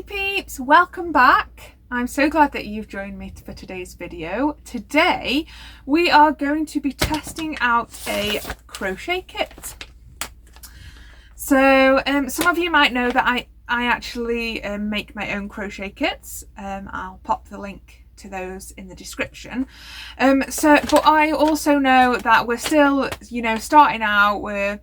peeps, welcome back. I'm so glad that you've joined me for today's video. Today we are going to be testing out a crochet kit. So some of you might know that I actually make my own crochet kits. I'll pop the link to those in the description. But I also know that we're still, starting out. We're,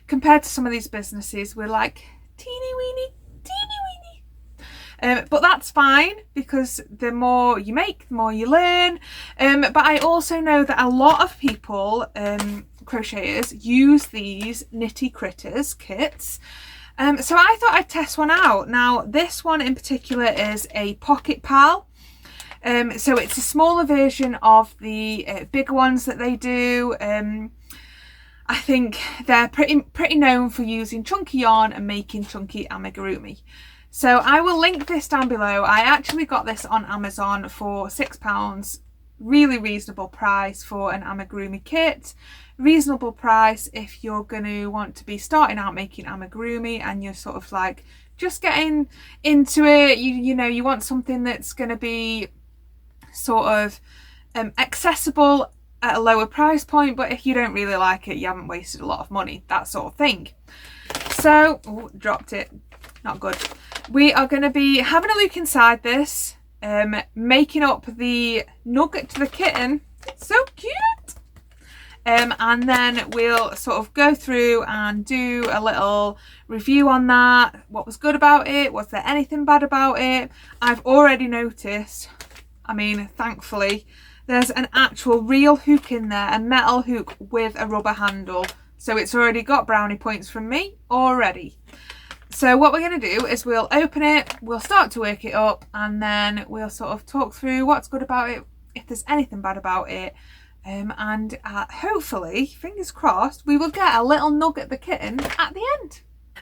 compared to some of these businesses, we're like teeny weeny. But that's fine, because the more you make, the more you learn. But I also know that a lot of people, crocheters, use these Knitty Critters kits. So I thought I'd test one out. Now this one in particular is a Pocket Pal. So it's a smaller version of the bigger ones that they do. I think they're pretty known for using chunky yarn and making chunky amigurumi. So I will link this down below. I actually got this on Amazon for £6. Really reasonable price for an amigurumi kit. Reasonable price if you're going to want to be starting out making amigurumi and you're sort of like just getting into it. You want something that's going to be sort of accessible at a lower price point, but if you don't really like it, you haven't wasted a lot of money, that sort of thing. So, oh, dropped it, not good. We are going to be having a look inside this, making up the Nugget to the kitten. It's so cute. And then we'll sort of go through and do a little review on that. What was good about it? Was there anything bad about it? I've already noticed, thankfully, there's an actual real hook in there, a metal hook with a rubber handle. So it's already got brownie points from me already. So what we're going to do is we'll open it, we'll start to work it up, and then we'll sort of talk through what's good about it, if there's anything bad about it, and hopefully, fingers crossed, we will get a little Nugget the kitten at the end.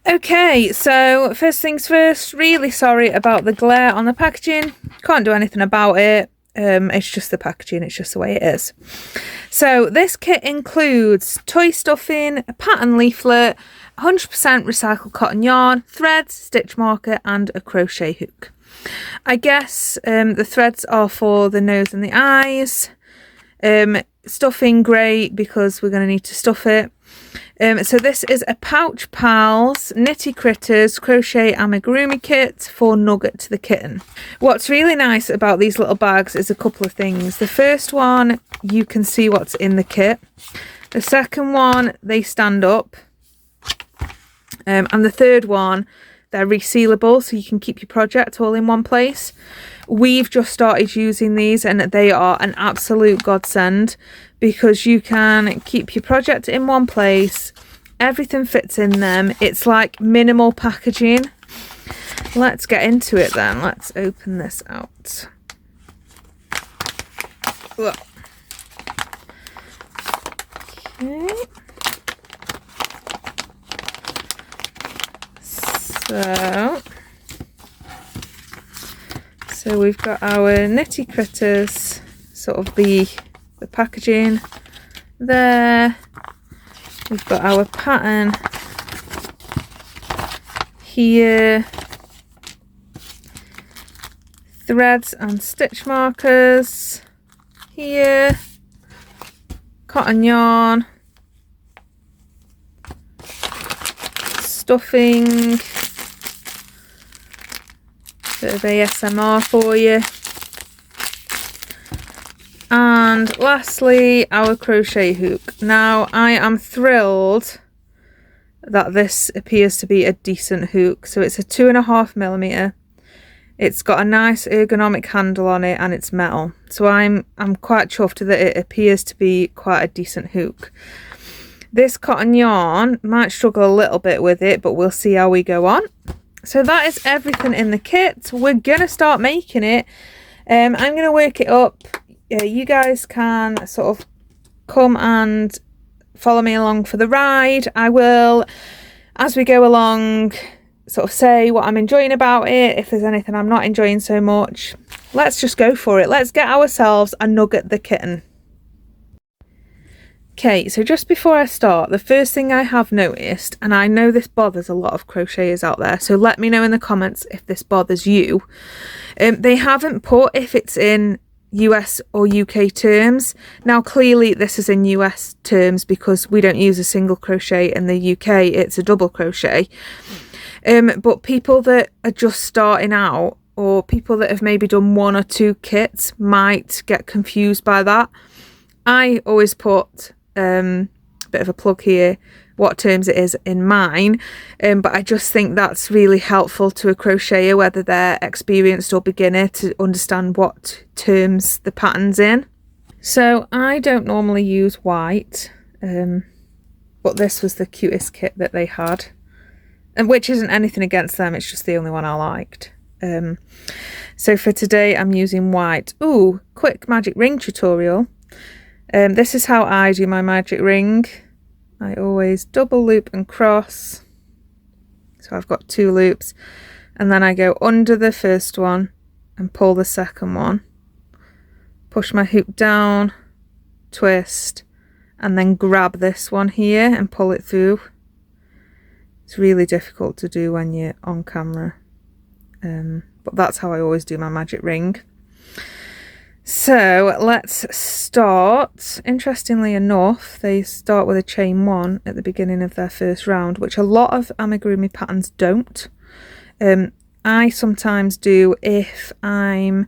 Okay, so first things first, really sorry about the glare on the packaging. Can't do anything about it. It's just the packaging, it's just the way it is. So this kit includes toy stuffing, a pattern leaflet, 100% recycled cotton yarn, threads, stitch marker and a crochet hook. I guess the threads are for the nose and the eyes. Stuffing great, because we're going to need to stuff it. So this is a Pouch Pals Knitty Critters Crochet Amigurumi Kit for Nugget to the kitten. What's really nice about these little bags is a couple of things. The first one, you can see what's in the kit. The second one, they stand up. And the third one, they're resealable, so you can keep your project all in one place. We've just started using these and they are an absolute godsend, because you can keep your project in one place, everything fits in them. It's like minimal packaging. Let's get into it then. Let's open this out. Look. Okay. So we've got our Knitty Critters, sort of the packaging there. We've got our pattern here, threads and stitch markers here, cotton yarn, stuffing, bit of ASMR for you. And lastly, our crochet hook. Now, I am thrilled that this appears to be a decent hook. So it's a 2.5mm. It's got a nice ergonomic handle on it and it's metal. So I'm quite chuffed that it appears to be quite a decent hook. This cotton yarn might struggle a little bit with it, but we'll see how we go on. So that is everything in the kit. We're gonna start making it. I'm gonna work it up. You guys can sort of come and follow me along for the ride. I will, as we go along, sort of say what I'm enjoying about it, if there's anything I'm not enjoying so much. Let's just go for it. Let's get ourselves a Nugget the kitten. Okay, so just before I start, the first thing I have noticed, and I know this bothers a lot of crocheters out there, so let me know in the comments if this bothers you. They haven't put if it's in US or UK terms. Now clearly this is in US terms because we don't use a single crochet. In the UK it's a double crochet. But people that are just starting out, or people that have maybe done 1 or 2 kits, might get confused by that. I always put bit of a plug here, what terms it is in mine, but I just think that's really helpful to a crocheter, whether they're experienced or beginner, to understand what terms the pattern's in. So I don't normally use white, but this was the cutest kit that they had, and which isn't anything against them, it's just the only one I liked. So for today I'm using white. Ooh, quick magic ring tutorial. This is how I do my magic ring. I always double loop and cross. So I've got 2 loops, and then I go under the first one and pull the second one. Push my hoop down, twist, and then grab this one here and pull it through. It's really difficult to do when you're on camera, but that's how I always do my magic ring. So let's start. Interestingly enough, they start with a chain 1 at the beginning of their first round, which a lot of amigurumi patterns don't. I sometimes do if I'm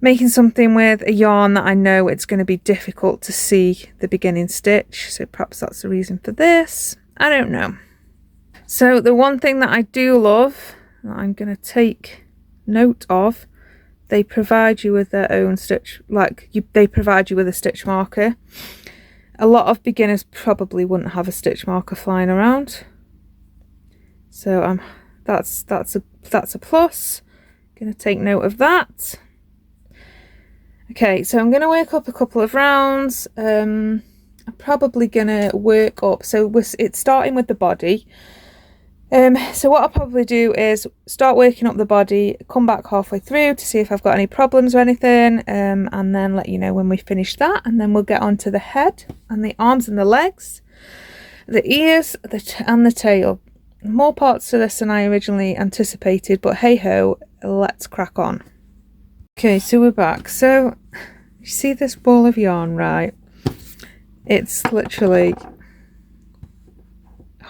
making something with a yarn that I know it's going to be difficult to see the beginning stitch, so perhaps that's the reason for this. I don't know. So the one thing that I do love, that I'm going to take note of, they provide you with their own stitch, they provide you with a stitch marker. A lot of beginners probably wouldn't have a stitch marker flying around, so that's a plus. Going to take note of that. Okay, so I'm going to work up a couple of rounds. I'm probably going to work up, so it's starting with the body. So what I'll probably do is start working up the body, come back halfway through to see if I've got any problems or anything, and then let you know when we finish that, and then we'll get on to the head and the arms and the legs, the ears and the tail. More parts to this than I originally anticipated, but hey ho, let's crack on. Okay, so we're back. So you see this ball of yarn, right? It's literally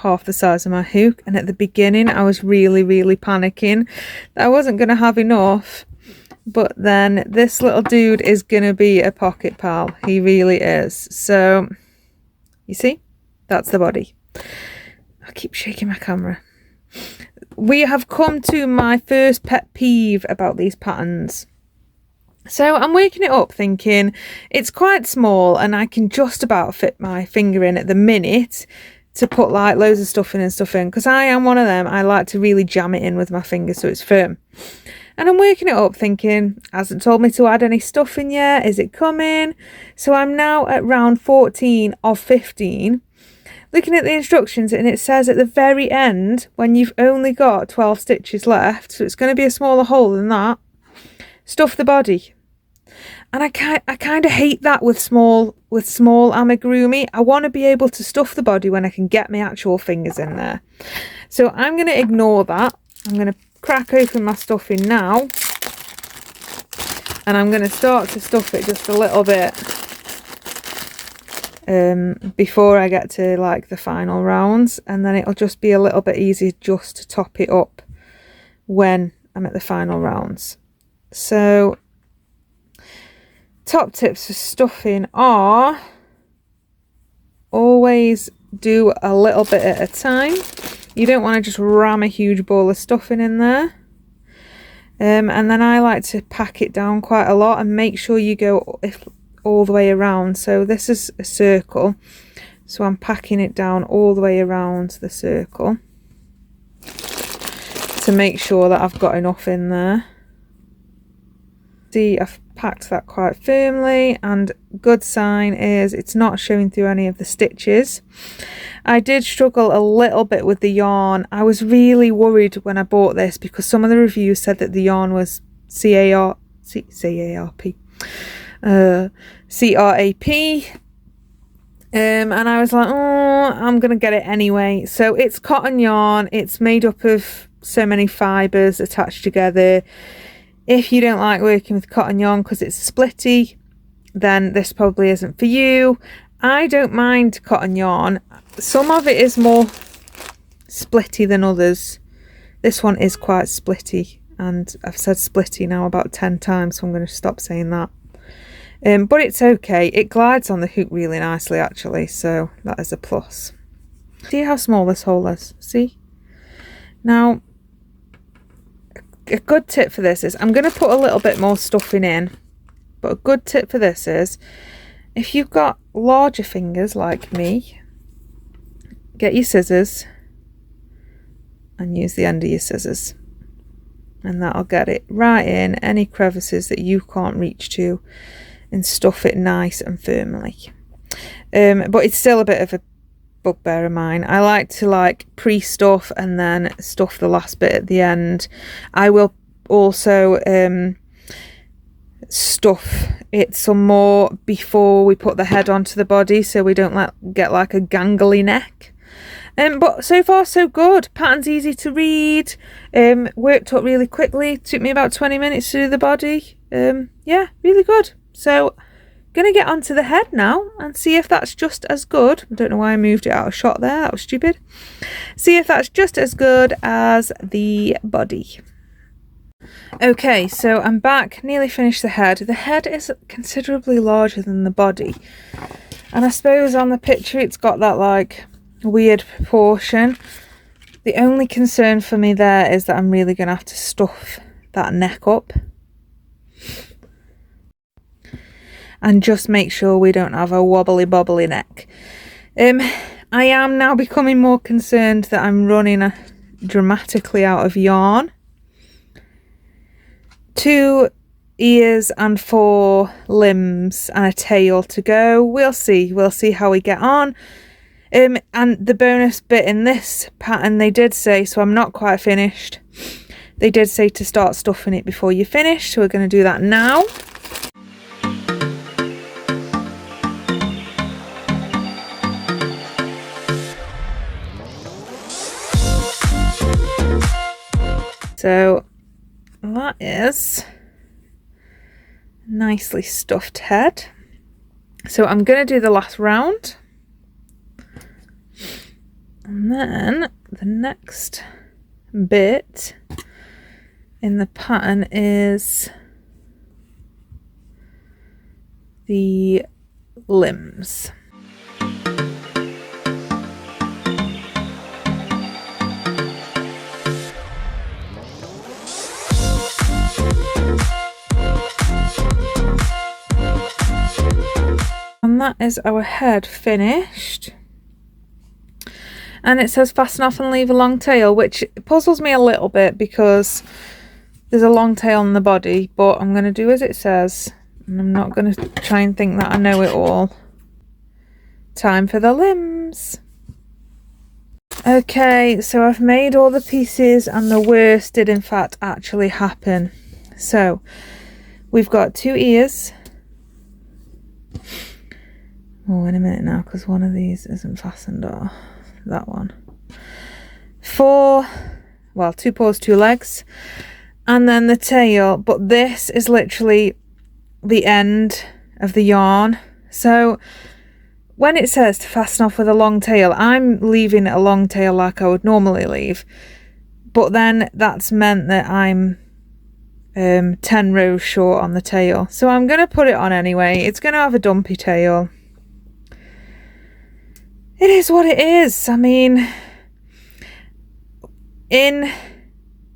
half the size of my hook, and at the beginning I was really panicking that I wasn't going to have enough, but then this little dude is going to be a pocket pal. He really is. So you see, that's the body. I keep shaking my camera. We have come to my first pet peeve about these patterns. So I'm working it up thinking it's quite small and I can just about fit my finger in at the minute to put like loads of stuff in, because I am one of them. I like to really jam it in with my finger so it's firm. And I'm working it up thinking, hasn't told me to add any stuff in yet, is it coming? So I'm now at round 14 of 15, looking at the instructions, and it says at the very end, when you've only got 12 stitches left, so it's going to be a smaller hole than that, stuff the body. And I kind of hate that with small amigurumi. I want to be able to stuff the body when I can get my actual fingers in there. So I'm going to ignore that. I'm going to crack open my stuffing now, and I'm going to start to stuff it just a little bit before I get to like the final rounds, and then it'll just be a little bit easier just to top it up when I'm at the final rounds. So top tips for stuffing are always do a little bit at a time. You don't want to just ram a huge ball of stuffing in there. And then I like to pack it down quite a lot and make sure you go all the way around. So this is a circle, so I'm packing it down all the way around the circle to make sure that I've got enough in there. See, I've packed that quite firmly, and good sign is it's not showing through any of the stitches. I did struggle a little bit with the yarn. I was really worried when I bought this because some of the reviews said that the yarn was CRAP, And I was like, oh, I'm gonna get it anyway. So it's cotton yarn. It's made up of so many fibres attached together. If you don't like working with cotton yarn because it's splitty, then this probably isn't for you. I don't mind cotton yarn. Some of it is more splitty than others. This one is quite splitty, and I've said splitty now about 10 times, so I'm going to stop saying that. But it's okay. It glides on the hook really nicely actually, so that is a plus. See how small this hole is? See? Now, a good tip for this is, I'm going to put a little bit more stuffing in, but a good tip for this is, if you've got larger fingers like me, get your scissors and use the end of your scissors, and that'll get it right in any crevices that you can't reach to and stuff it nice and firmly. But it's still a bit of a bugbear of mine. I like to pre-stuff and then stuff the last bit at the end. I will also stuff it some more before we put the head onto the body, so we don't get like a gangly neck. But so far so good. Pattern's easy to read, worked up really quickly, took me about 20 minutes to do the body. Yeah, really good. So gonna get onto the head now and see if that's just as good. I don't know why I moved it out of shot there, that was stupid. See if that's just as good as the body. Okay, so I'm back, nearly finished the head. The head is considerably larger than the body, and I suppose on the picture it's got that weird proportion. The only concern for me there is that I'm really gonna have to stuff that neck up and just make sure we don't have a wobbly bobbly neck. I am now becoming more concerned that I'm running dramatically out of yarn. 2 ears and 4 limbs and a tail to go. We'll see how we get on. And the bonus bit in this pattern, they did say, so I'm not quite finished, they did say to start stuffing it before you finish, so we're going to do that now. So that is nicely stuffed head. So I'm going to do the last round, and then the next bit in the pattern is the limbs. And that is our head finished. And it says fasten off and leave a long tail, which puzzles me a little bit because there's a long tail on the body, but I'm going to do as it says, and I'm not going to try and think that I know it all. Time for the limbs. Okay, so I've made all the pieces, and the worst did in fact actually happen. So we've got 2 ears. Oh, wait a minute now, because one of these isn't fastened off. That one. 4, well, 2 paws, 2 legs, and then the tail. But this is literally the end of the yarn. So when it says to fasten off with a long tail, I'm leaving a long tail like I would normally leave, but then that's meant that I'm 10 rows short on the tail. So I'm going to put it on anyway. It's going to have a dumpy tail. It is what it is. I mean, in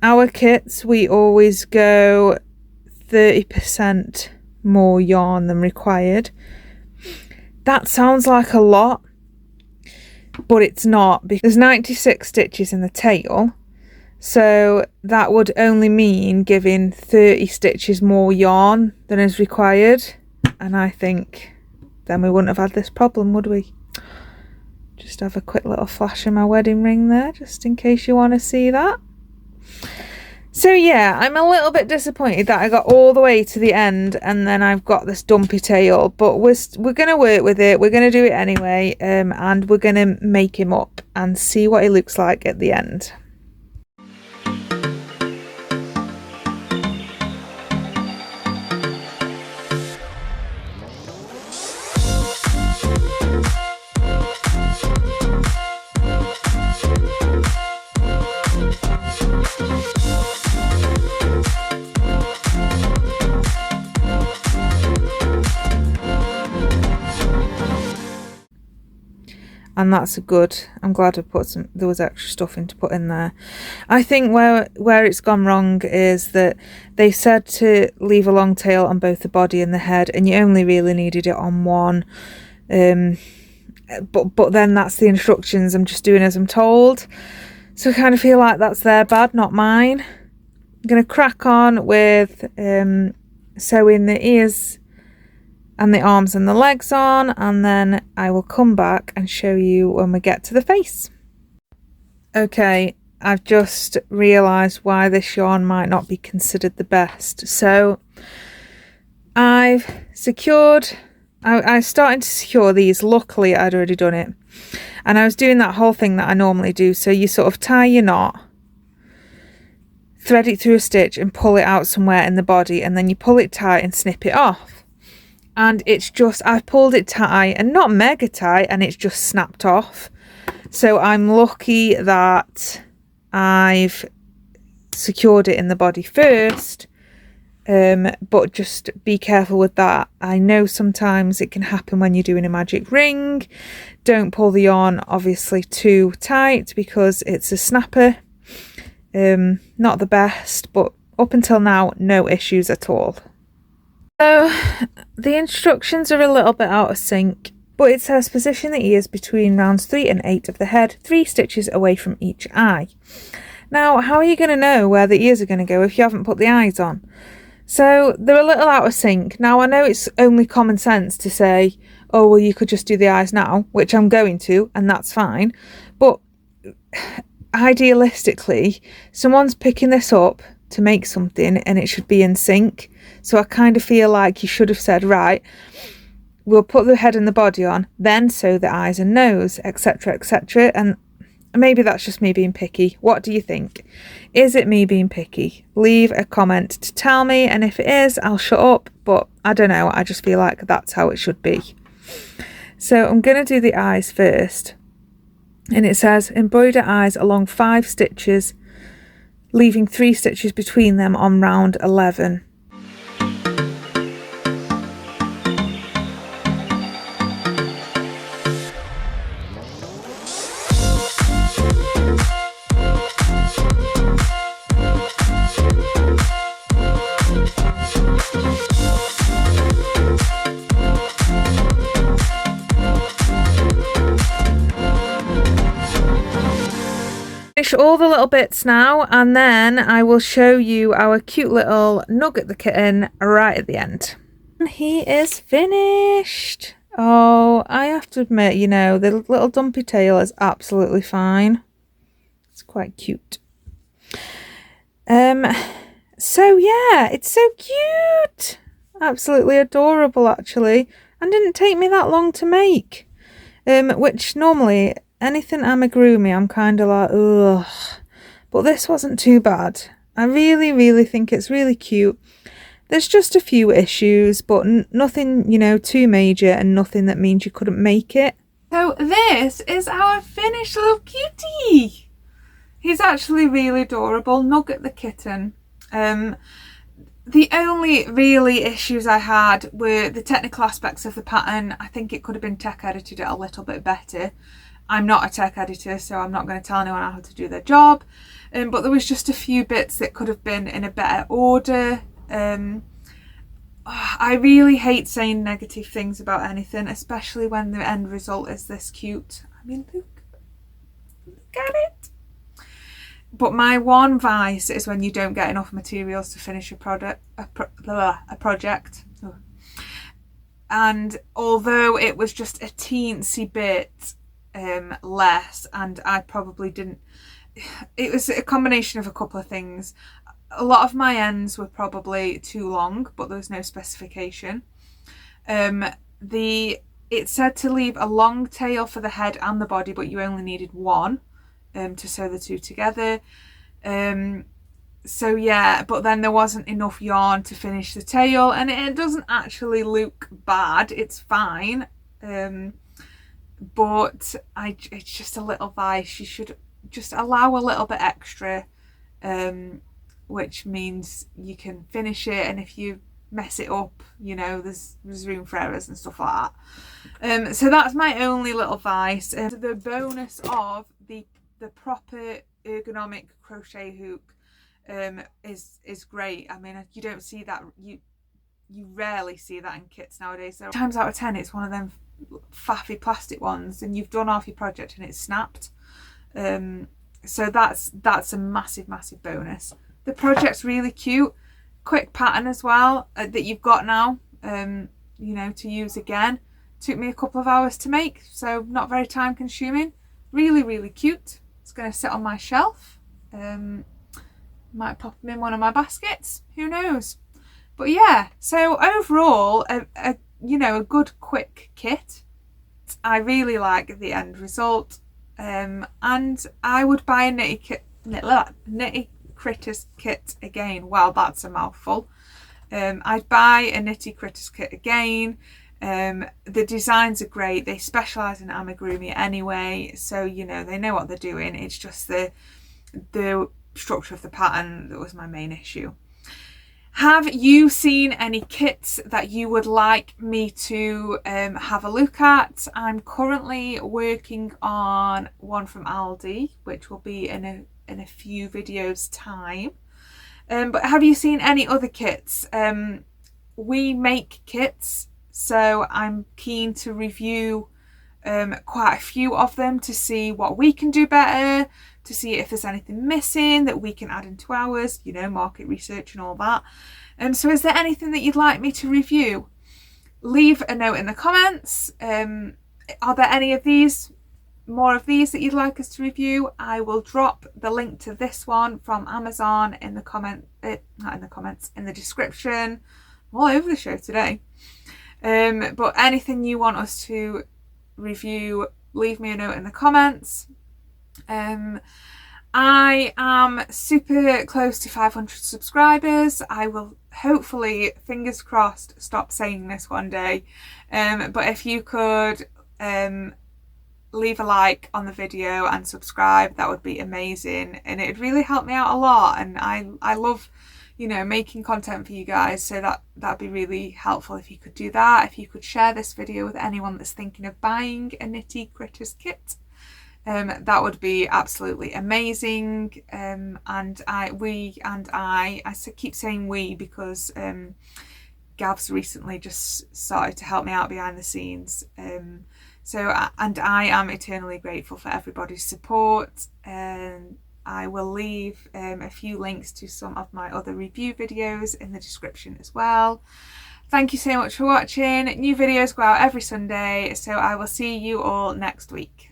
our kits we always go 30% more yarn than required. That sounds like a lot, but it's not, because there's 96 stitches in the tail, so that would only mean giving 30 stitches more yarn than is required, and I think then we wouldn't have had this problem, would we? Just have a quick little flash of my wedding ring there, just in case you want to see that. So yeah, I'm a little bit disappointed that I got all the way to the end and then I've got this dumpy tail, but we're going to work with it. We're going to do it anyway, and we're going to make him up and see what he looks like at the end. And that's a good, I'm glad I put there was extra stuff in to put in there. I think where it's gone wrong is that they said to leave a long tail on both the body and the head, and you only really needed it on one. But then that's the instructions, I'm just doing as I'm told. So I kind of feel like that's their bad, not mine. I'm going to crack on with sewing the ears and the arms and the legs on, and then I will come back and show you when we get to the face. Okay, I've just realised why this yarn might not be considered the best. So I've secured, I was starting to secure these. Luckily I'd already done it, and I was doing that whole thing that I normally do. So you sort of tie your knot, thread it through a stitch and pull it out somewhere in the body, and then you pull it tight and snip it off. And it's just, I've pulled it tight and not mega tight, and it's just snapped off. So I'm lucky that I've secured it in the body first, but just be careful with that. I know sometimes it can happen when you're doing a magic ring. Don't pull the yarn obviously too tight because it's a snapper. Not the best, but up until now, no issues at all. So the instructions are a little bit out of sync, but it says position the ears between rounds 3 and 8 of the head, 3 stitches away from each eye. Now, how are you going to know where the ears are going to go if you haven't put the eyes on? So they're a little out of sync. Now, I know it's only common sense to say, oh, well, you could just do the eyes now, which I'm going to, and that's fine. But idealistically, someone's picking this up to make something and it should be in sync. So I kind of feel like you should have said, right, we'll put the head and the body on, then sew the eyes and nose, etc, etc. And maybe that's just me being picky. What do you think? Is it me being picky? Leave a comment to tell me, and if it is, I'll shut up. But I don't know, I just feel like that's how it should be. So I'm going to do the eyes first. And it says embroider eyes along 5 stitches, leaving 3 stitches between them on round 11. Finish all the little bits now, and then I will show you our cute little Nugget the kitten right at the end. And he is finished. Oh, I have to admit, you know, the little dumpy tail is absolutely fine. It's quite cute. So yeah, it's so cute. Absolutely adorable, actually, and didn't take me that long to make. Which normally anything amigurumi, I'm kind of like, ugh. But this wasn't too bad. I really think it's really cute. There's just a few issues, but nothing, you know, too major, and nothing that means you couldn't make it. So this is our finished little cutie. He's actually really adorable. Nugget the kitten. The only really issues I had were the technical aspects of the pattern. I think it could have been tech edited it a little bit better. I'm not a tech editor, so I'm not going to tell anyone how to do their job. But there was just a few bits that could have been in a better order. I really hate saying negative things about anything, especially when the end result is this cute. I mean, look at it. But my one vice is when you don't get enough materials to finish a project. And although it was just a teensy bit less, and I probably didn't, it was a combination of a couple of things. a lot of my ends were probably too long, but there was no specification. It said to leave a long tail for the head and the body, but you only needed one to sew the two together. So yeah, but then there wasn't enough yarn to finish the tail, and it doesn't actually look bad, it's fine. But it's just a little vice. You should just allow a little bit extra, which means you can finish it, and if you mess it up, you know, there's room for errors and stuff like that. So that's my only little vice. The bonus of the proper ergonomic crochet hook is great. I mean, you don't see that, you rarely see that in kits nowadays. So times out of 10 it's one of them faffy plastic ones, and you've done half your project and it's snapped. So that's a massive bonus. The project's really cute, quick pattern as well, that you've got now, you know, to use again. Took me a couple of hours to make, so not very time consuming. Really cute. It's going to sit on my shelf. Might pop them in one of my baskets, who knows. But yeah, so overall you know, a good quick kit. I really like the end result, and I would buy a Knitty Critters kit again. Wow, that's a mouthful. I'd buy a Knitty Critters kit again. The designs are great. They specialise in amigurumi anyway, so you know, they know what they're doing. It's just the structure of the pattern that was my main issue. Have you seen any kits that you would like me to have a look at? I'm currently working on one from Aldi, which will be in a few videos time. But have you seen any other kits? We make kits, so I'm keen to review quite a few of them to see what we can do better, to see if there's anything missing that we can add into ours, you know, market research and all that. So is there anything that you'd like me to review? Leave a note in the comments. Are there any of these, more of these that you'd like us to review? I will drop the link to this one from Amazon in the in the description. I'm all over the show today. But anything you want us to review, leave me a note in the comments. I am super close to 500 subscribers. I will hopefully, fingers crossed, stop saying this one day. But if you could leave a like on the video and subscribe, that would be amazing, and it would really help me out a lot. And I love, you know, making content for you guys, so that'd be really helpful if you could do that. If you could share this video with anyone that's thinking of buying a Knitty Critters kit, that would be absolutely amazing. And I keep saying we because Gav's recently just started to help me out behind the scenes. I am eternally grateful for everybody's support. I will leave a few links to some of my other review videos in the description as well. Thank you so much for watching. New videos go out every Sunday, so I will see you all next week.